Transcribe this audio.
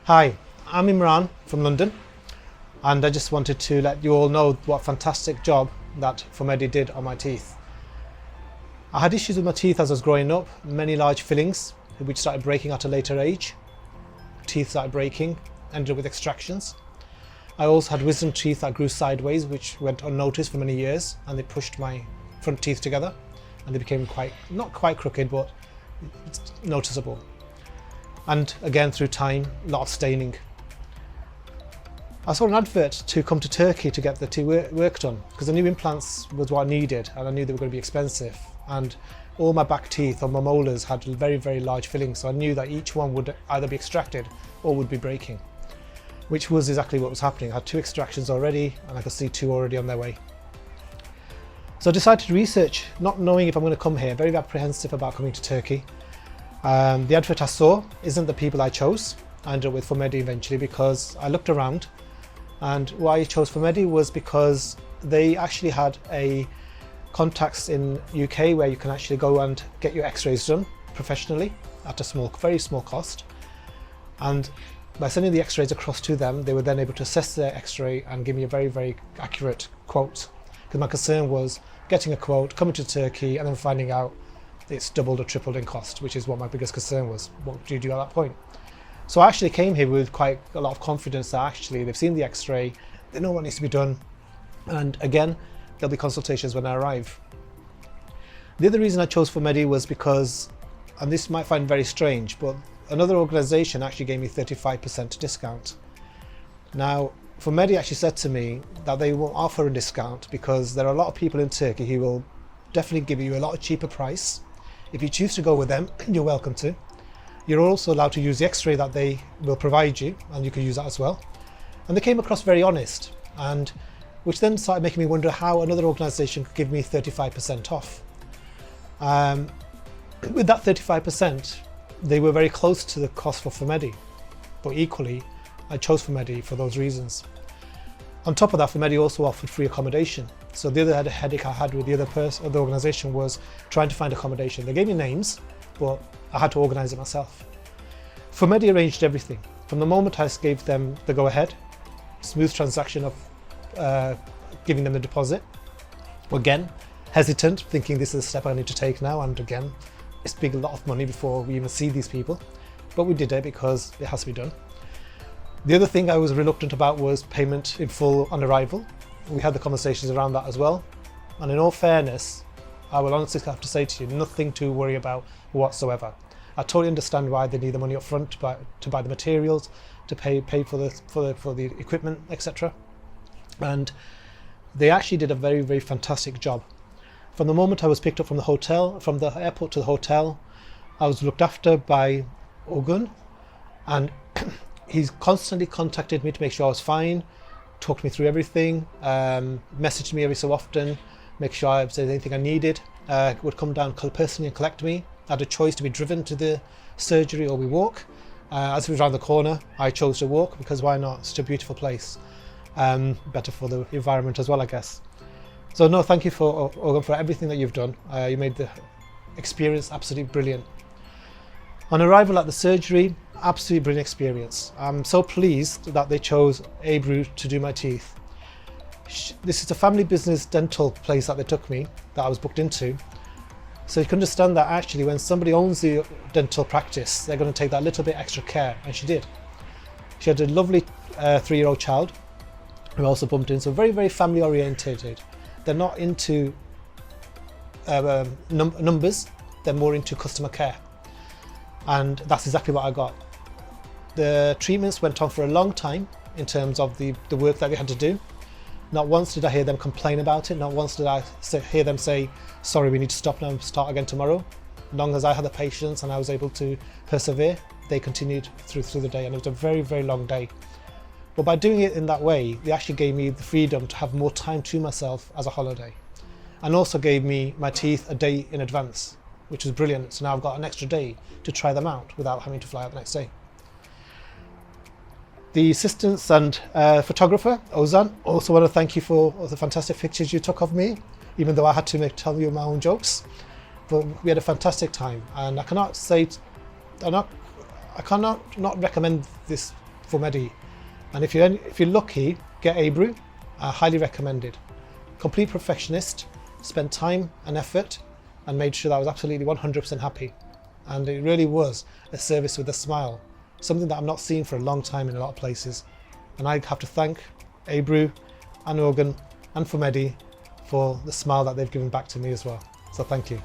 Hi, I'm Imran from London, and I just wanted to let you all know what a fantastic job that formedi did on my teeth. I had issues with my teeth as I was growing up, many large fillings which started breaking at a later age. Teeth started breaking, ended up with extractions. I also had wisdom teeth that grew sideways, which went unnoticed for many years, and they pushed my front teeth together and they became not quite crooked, but noticeable. And again, through time, a lot of staining. I saw an advert to come to Turkey to get the teeth work done because I knew implants was what I needed, and I knew they were going to be expensive. And all my back teeth or my molars had very, very large fillings, so I knew that each one would either be extracted or would be breaking, which was exactly what was happening. I had 2 extractions already, and I could see 2 already on their way. So I decided to research, not knowing if I'm going to come here, very apprehensive about coming to Turkey. The advert I saw isn't the people I chose. I ended up with formedi eventually because I looked around, and why I chose formedi was because they actually had contacts in UK where you can actually go and get your x-rays done professionally at a very small cost. And by sending the x-rays across to them, they were then able to assess their x-ray and give me a very, very accurate quote. Because my concern was getting a quote, coming to Turkey, and then finding out it's doubled or tripled in cost, which is what my biggest concern was. What do you do at that point? So I actually came here with quite a lot of confidence that actually they've seen the x-ray, they know what needs to be done, and again, there'll be consultations when I arrive. The other reason I chose formedi was because, and this might find very strange, but another organisation actually gave me 35% discount. Now, formedi actually said to me that they won't offer a discount because there are a lot of people in Turkey who will definitely give you a lot cheaper price. If you choose to go with them, you're welcome to. You're also allowed to use the x-ray that they will provide you, and you can use that as well. And they came across very honest, and which then started making me wonder how another organisation could give me 35% off. With that 35%, they were very close to the cost for formedi, but equally, I chose formedi for those reasons. On top of that, formedi also offered free accommodation. So the other headache I had with the other organisation was trying to find accommodation. They gave me names, but I had to organise it myself. Formedi arranged everything. From the moment I gave them the go-ahead, smooth transaction of giving them the deposit. Again, hesitant, thinking this is a step I need to take now, and again, it's a lot of money before we even see these people. But we did it because it has to be done. The other thing I was reluctant about was payment in full on arrival. We had the conversations around that as well. And in all fairness, I will honestly have to say to you, nothing to worry about whatsoever. I totally understand why they need the money up front to buy the materials, to pay for the equipment, etc. And they actually did a very, very fantastic job. From the moment I was picked up from the airport to the hotel, I was looked after by Ogun, and he's constantly contacted me to make sure I was fine, talked me through everything, messaged me every so often, make sure if there's anything I needed, would come down personally and collect me. I had a choice to be driven to the surgery or we walk. As it was around the corner, I chose to walk because why not? It's such a beautiful place. Better for the environment as well, I guess. So no, thank you for everything that you've done. You made the experience absolutely brilliant. On arrival at the surgery, absolutely brilliant experience. I'm so pleased that they chose Ebru to do my teeth. This is a family business dental place that they took me, that I was booked into. So you can understand that actually when somebody owns the dental practice, they're going to take that little bit extra care, and she did. She had a lovely 3-year-old child who also bumped in, so very, very family orientated. They're not into numbers, they're more into customer care. And that's exactly what I got. The treatments went on for a long time in terms of the work that they had to do. Not once did I hear them complain about it, not once did I hear them say, sorry, we need to stop now and start again tomorrow. As long as I had the patience and I was able to persevere, they continued through the day, and it was a very, very long day. But by doing it in that way, they actually gave me the freedom to have more time to myself as a holiday, and also gave me my teeth a day in advance, which was brilliant. So now I've got an extra day to try them out without having to fly out the next day. The assistants and photographer, Ozan, also want to thank you for all the fantastic pictures you took of me, even though I had to tell you my own jokes. But we had a fantastic time, and I cannot not recommend this formedi. And if you're lucky, get Abru. Highly recommended. Complete perfectionist, spent time and effort and made sure that I was absolutely 100% happy. And it really was a service with a smile, something that I'm not seeing for a long time in a lot of places. And I have to thank Abru and Organ and formedi for the smile that they've given back to me as well. So thank you.